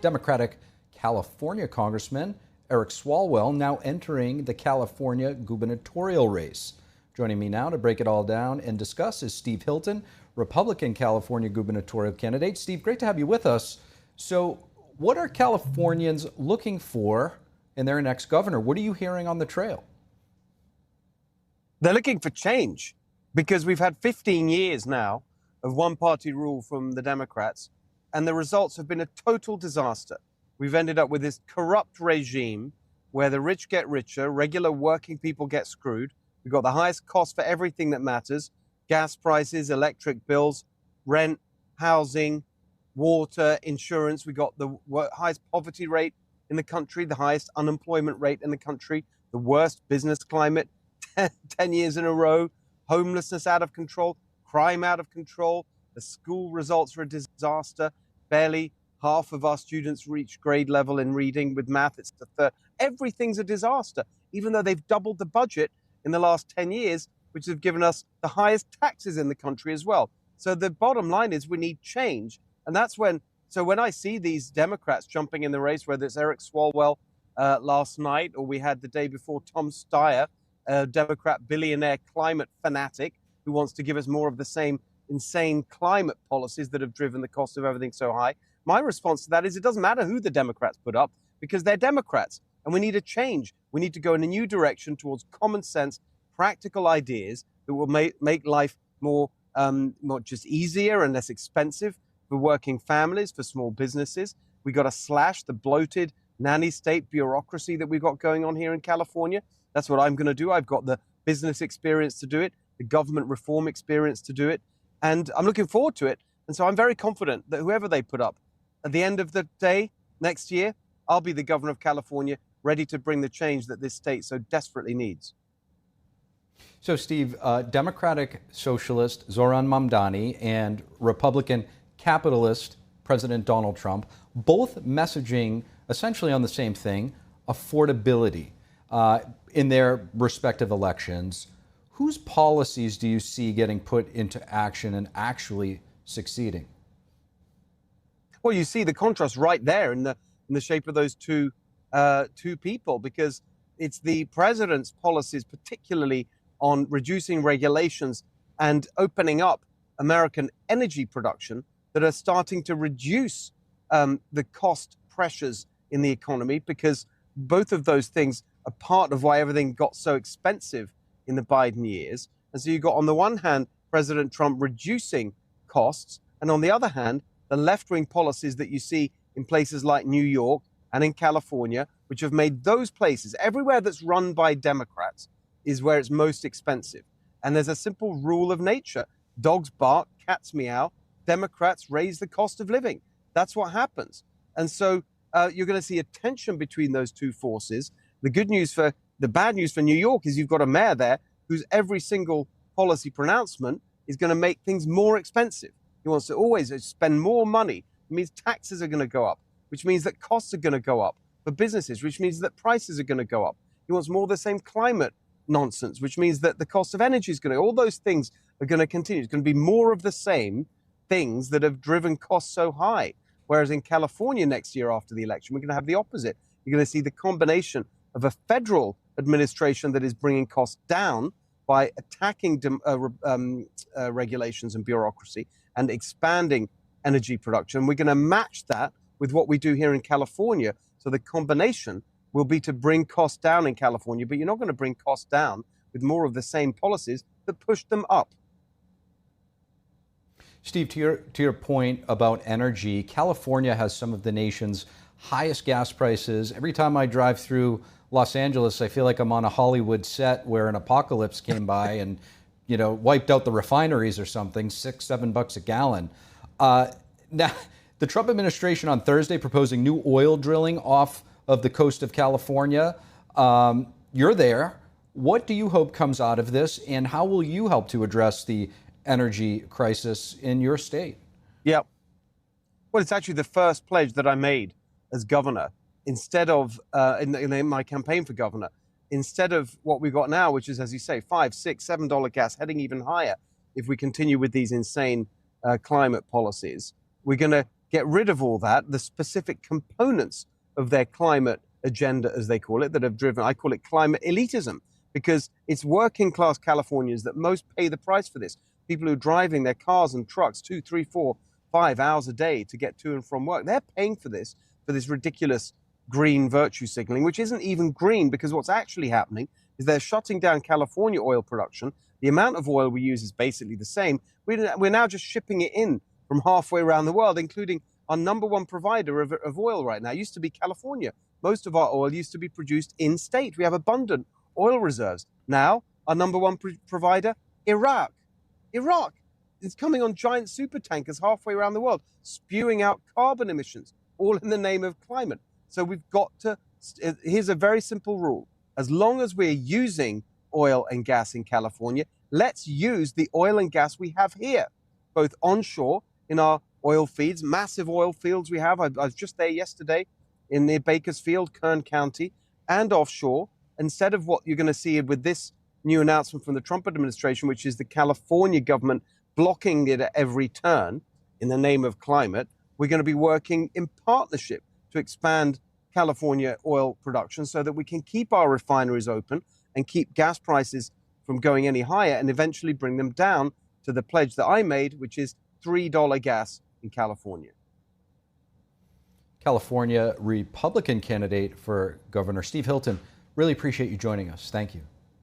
Democratic California Congressman Eric Swalwell now entering the California gubernatorial race. Joining me now to break it all down and discuss is Steve Hilton, Republican California gubernatorial candidate. Steve, great to have you with us. So what are Californians looking for in their next governor? What are you hearing on the trail? They're looking for change because we've had 15 years now of one-party rule from the Democrats, and the results have been a total disaster. We've ended up with this corrupt regime where the rich get richer, regular working people get screwed. We've got the highest cost for everything that matters: gas prices, electric bills, rent, housing, water, insurance. We've got the highest poverty rate in the country, the highest unemployment rate in the country, the worst business climate 10 years in a row, homelessness out of control, crime out of control. The school results are a disaster. Barely half of our students reach grade level in reading. With math, it's the third. Everything's a disaster, even though they've doubled the budget in the last 10 years, which have given us the highest taxes in the country as well. So the bottom line is we need change. And that's when I see these Democrats jumping in the race, whether it's Eric Swalwell last night, or we had the day before Tom Steyer, a Democrat billionaire climate fanatic who wants to give us more of the same insane climate policies that have driven the cost of everything so high. My response to that is it doesn't matter who the Democrats put up, because they're Democrats, and we need a change. We need to go in a new direction towards common sense, practical ideas that will make life more not just easier and less expensive for working families, for small businesses. We got to slash the bloated nanny state bureaucracy that we've got going on here in California. That's what I'm going to do. I've got the business experience to do it, the government reform experience to do it, and I'm looking forward to it. And so I'm very confident that whoever they put up, at the end of the day, next year, I'll be the governor of California, ready to bring the change that this state so desperately needs. So, Steve, Democratic socialist Zoran Mamdani and Republican capitalist President Donald Trump, both messaging essentially on the same thing: affordability. In their respective elections, whose policies do you see getting put into action and actually succeeding? Well, you see the contrast right there in the shape of those two people, because it's the president's policies, particularly on reducing regulations and opening up American energy production, that are starting to reduce the cost pressures in the economy, because both of those things are part of why everything got so expensive in the Biden years. And so you got, on the one hand, President Trump reducing costs, and on the other hand, the left-wing policies that you see in places like New York and in California, which have made those places, everywhere that's run by Democrats, is where it's most expensive. And there's a simple rule of nature: dogs bark, cats meow, Democrats raise the cost of living. That's what happens. And so you're going to see a tension between those two forces. The bad news for New York is you've got a mayor there whose every single policy pronouncement is going to make things more expensive. He wants to always spend more money. It means taxes are going to go up, which means that costs are going to go up for businesses, which means that prices are going to go up. He wants more of the same climate nonsense, which means that the cost of energy is going to, all those things are going to continue. It's going to be more of the same things that have driven costs so high. Whereas in California next year after the election, we're going to have the opposite. You're going to see the combination of a federal administration that is bringing costs down by attacking regulations and bureaucracy and expanding energy production. We're going to match that with what we do here in California. So the combination will be to bring costs down in California, but you're not going to bring costs down with more of the same policies that push them up. Steve, to your point about energy, California has some of the nation's highest gas prices. Every time I drive through Los Angeles, I feel like I'm on a Hollywood set where an apocalypse came by and, wiped out the refineries or something. $6-7 a gallon. Now, the Trump administration on Thursday proposing new oil drilling off of the coast of California. You're there. What do you hope comes out of this, and how will you help to address the energy crisis in your state? Yeah. Well, it's actually the first pledge that I made as governor, instead of in my campaign for governor, instead of what we've got now, which is, as you say, $5, $6, $7 gas, heading even higher if we continue with these insane climate policies. We're going to get rid of all that, the specific components of their climate agenda, as they call it, that have driven, I call it climate elitism, because it's working class Californians that most pay the price for this. People who are driving their cars and trucks 2, 3, 4, 5 hours a day to get to and from work. They're paying for this ridiculous green virtue signaling, which isn't even green, because what's actually happening is they're shutting down California oil production. The amount of oil we use is basically the same. We're now just shipping it in from halfway around the world, including our number one provider of oil right now. It used to be California. Most of our oil used to be produced in state. We have abundant oil reserves. Now, our number one provider, Iraq. Iraq is coming on giant super tankers halfway around the world, spewing out carbon emissions, all in the name of climate. So we've got to, here's a very simple rule. As long as we're using oil and gas in California, let's use the oil and gas we have here, both onshore in our oil fields, massive oil fields we have. I was just there yesterday in near Bakersfield, Kern County, and offshore. Instead of what you're going to see with this new announcement from the Trump administration, which is the California government blocking it at every turn in the name of climate, we're going to be working in partnership to expand California oil production so that we can keep our refineries open and keep gas prices from going any higher, and eventually bring them down to the pledge that I made, which is $3 gas in California. California Republican candidate for governor Steve Hilton, really appreciate you joining us. Thank you.